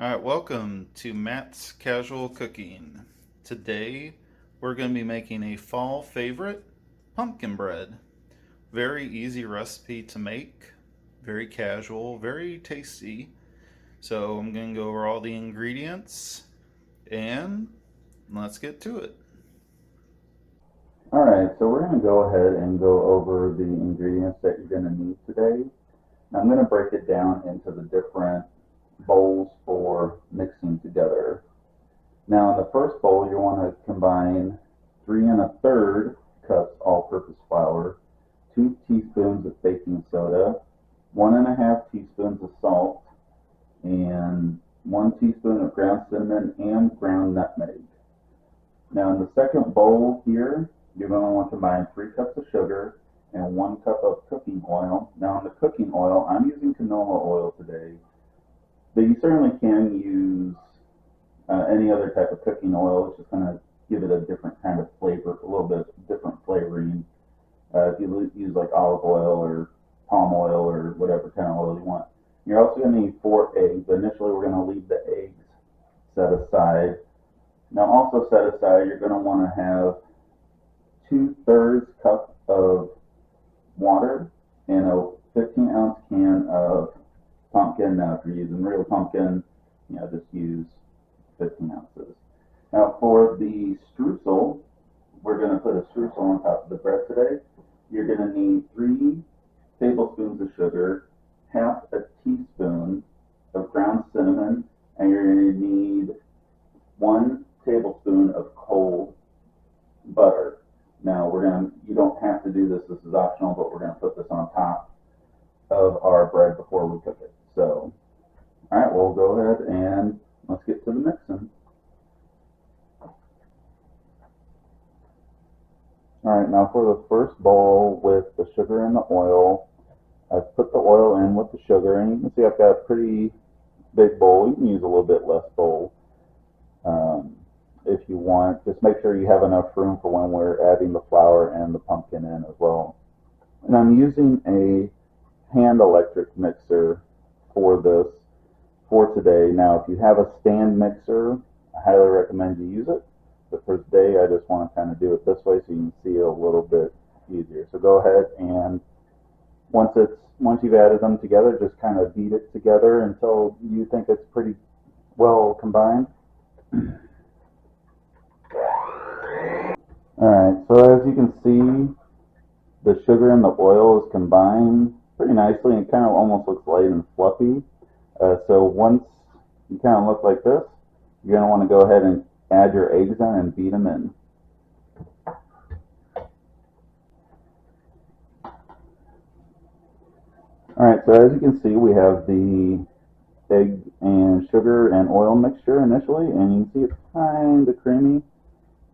Alright, welcome to Matt's Casual Cooking. Today we're going to be making a fall favorite, pumpkin bread. Very easy recipe to make, very casual, very tasty. So I'm going to go over all the ingredients and let's get to it. Alright, so we're going to go ahead and go over the ingredients that you're going to need today. Now I'm going to break it down into the different bowls for mixing together. Now in the first bowl you want to combine 3 1/3 cups all-purpose flour, 2 teaspoons of baking soda, 1½ teaspoons of salt, and 1 teaspoon of ground cinnamon and ground nutmeg. Now in the second bowl here, you're going to want to combine 3 cups of sugar and 1 cup of cooking oil. Now in the cooking oil, I'm using canola oil today, but you certainly can use any other type of cooking oil. It's just going to give it a different kind of flavor, a little bit different flavoring. If you use like olive oil or palm oil or whatever kind of oil you want. You're also going to need 4 eggs. Initially, we're going to leave the eggs set aside. Now also set aside, you're going to want to have 2/3 cup of water and a 15-ounce can of pumpkin. Now if you're using real pumpkin, just use 15 ounces. Now for the streusel, we're going to put a streusel on top of the bread today. You're going to need 3 tablespoons of sugar, half a teaspoon of ground cinnamon, and you're going to need 1 tablespoon of cold butter. Now you don't have to do this, this is optional, but we're going to put this on top of our bread before we cook it. So, alright, we'll go ahead and let's get to the mixing. Alright, now for the first bowl with the sugar and the oil, I've put the oil in with the sugar, and you can see I've got a pretty big bowl. You can use a little bit less bowl if you want. Just make sure you have enough room for when we're adding the flour and the pumpkin in as well. And I'm using a hand electric mixer for this for today. Now if you have a stand mixer, I highly recommend you use it, but for today I just want to kind of do it this way so you can see it a little bit easier. So go ahead and once you've added them together, just kind of beat it together until you think it's pretty well combined. Alright, so as you can see, the sugar and the oil is combined pretty nicely, and it kind of almost looks light and fluffy. So once you kind of look like this, you're going to want to go ahead and add your eggs in and beat them in. Alright, so as you can see, we have the egg and sugar and oil mixture initially, and you can see it's kind of creamy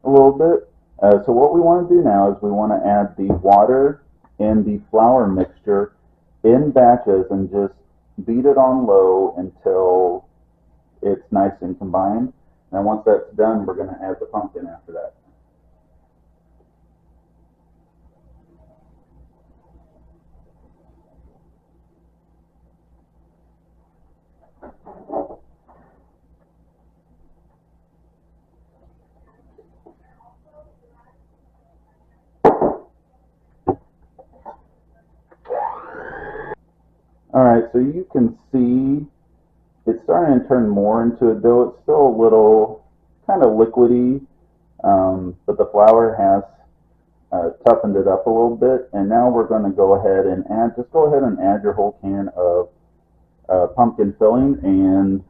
a little bit. So what we want to do now is we want to add the water and the flour mixture in batches and just beat it on low until it's nice and combined. And once that's done, we're going to add the pumpkin after that. Alright, so you can see it's starting to turn more into a dough. It's still a little kind of liquidy, but the flour has toughened it up a little bit. And now we're going to go ahead and add your whole can of pumpkin filling and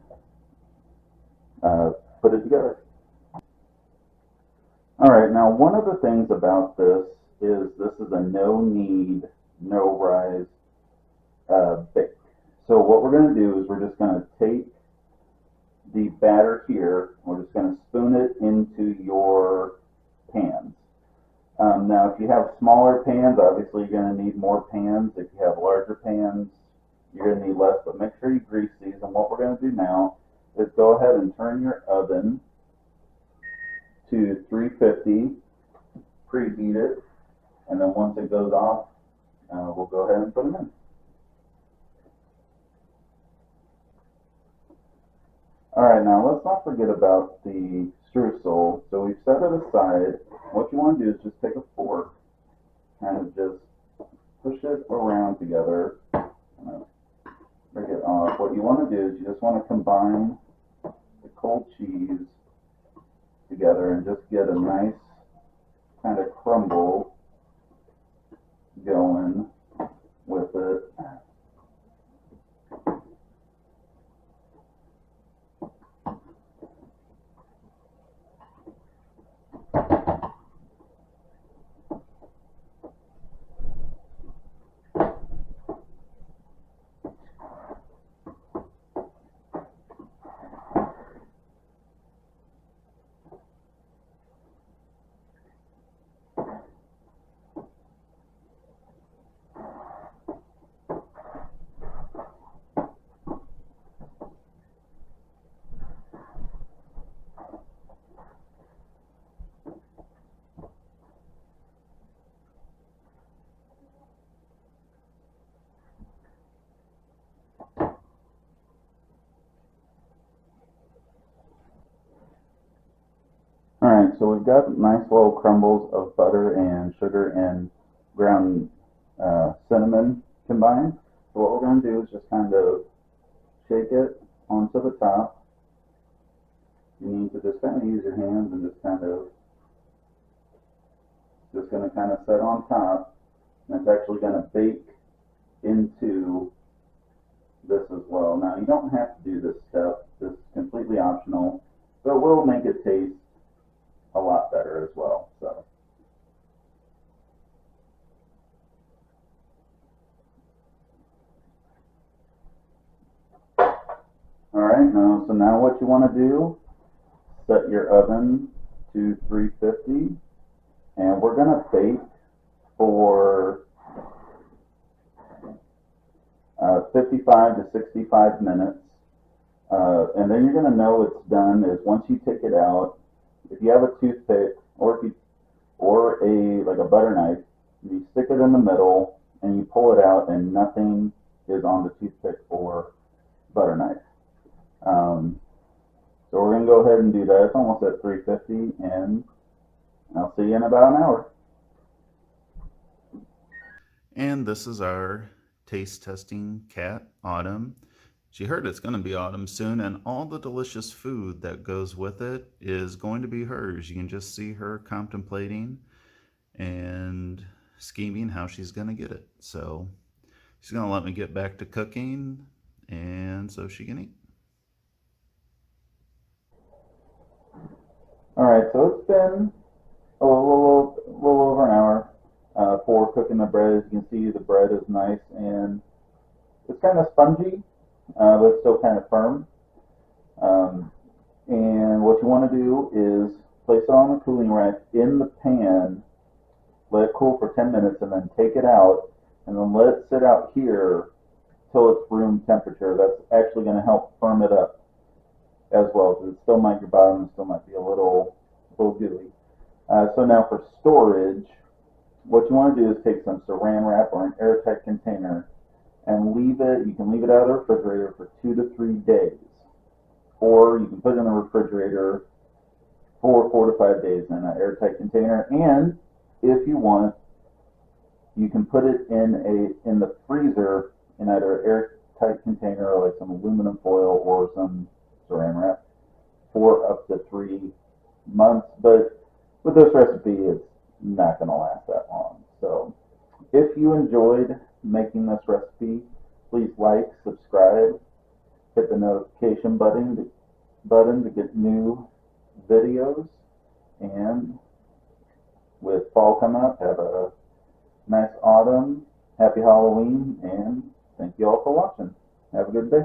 put it together. Alright, now one of the things about this is a no knead, no rise bake. So what we're going to do is we're just going to take the batter here, we're just going to spoon it into your pans. Now if you have smaller pans, obviously you're going to need more pans. If you have larger pans, you're going to need less, but make sure you grease these. And what we're going to do now is go ahead and turn your oven to 350, preheat it, and then once it goes off, we'll go ahead and put them in. Alright, now let's not forget about the streusel. So we've set it aside. What you want to do is just take a fork, kind of just push it around together, break it off. What you want to do is you just want to combine the cold cheese together and just get a nice kind of crumble going with it. Alright, so we've got nice little crumbles of butter and sugar and ground cinnamon combined. So what we're going to do is just kind of shake it onto the top. You need to just kind of use your hands and just kind of set on top. And it's actually going to bake into this as well. Now you don't have to do this step. This is completely optional, but it will make it taste a lot better as well. So alright, so now what you want to do, set your oven to 350 and we're going to bake for 55 to 65 minutes. And then you're going to know it's done is once you take it out. If you have a toothpick or a butter knife, you stick it in the middle and you pull it out and nothing is on the toothpick or butter knife. So we're going to go ahead and do that. It's almost at 350 and I'll see you in about an hour. And this is our taste testing cat, Autumn. She heard it's going to be autumn soon, and all the delicious food that goes with it is going to be hers. You can just see her contemplating and scheming how she's going to get it. So she's going to let me get back to cooking, and so she can eat. Alright, so it's been a little over an hour for cooking the bread. As you can see, the bread is nice and it's kind of spongy. But it's still kind of firm. And what you want to do is place it on the cooling rack in the pan, let it cool for 10 minutes, and then take it out, and then let it sit out here till it's room temperature. That's actually going to help firm it up as well, because it still might, your bottom still might be a little gooey. So now for storage, what you want to do is take some saran wrap or an airtight container and leave it. You can leave it out of the refrigerator for 2 to 3 days, or you can put it in the refrigerator for 4 to 5 days in an airtight container. And if you want, you can put it in the freezer in either an airtight container or like some aluminum foil or some saran wrap for up to 3 months. But with this recipe, it's not going to last that long. So if you enjoyed making this recipe, please like, subscribe, hit the notification button to get new videos, and with fall coming up, have a nice autumn, happy Halloween, and thank you all for watching. Have a good day.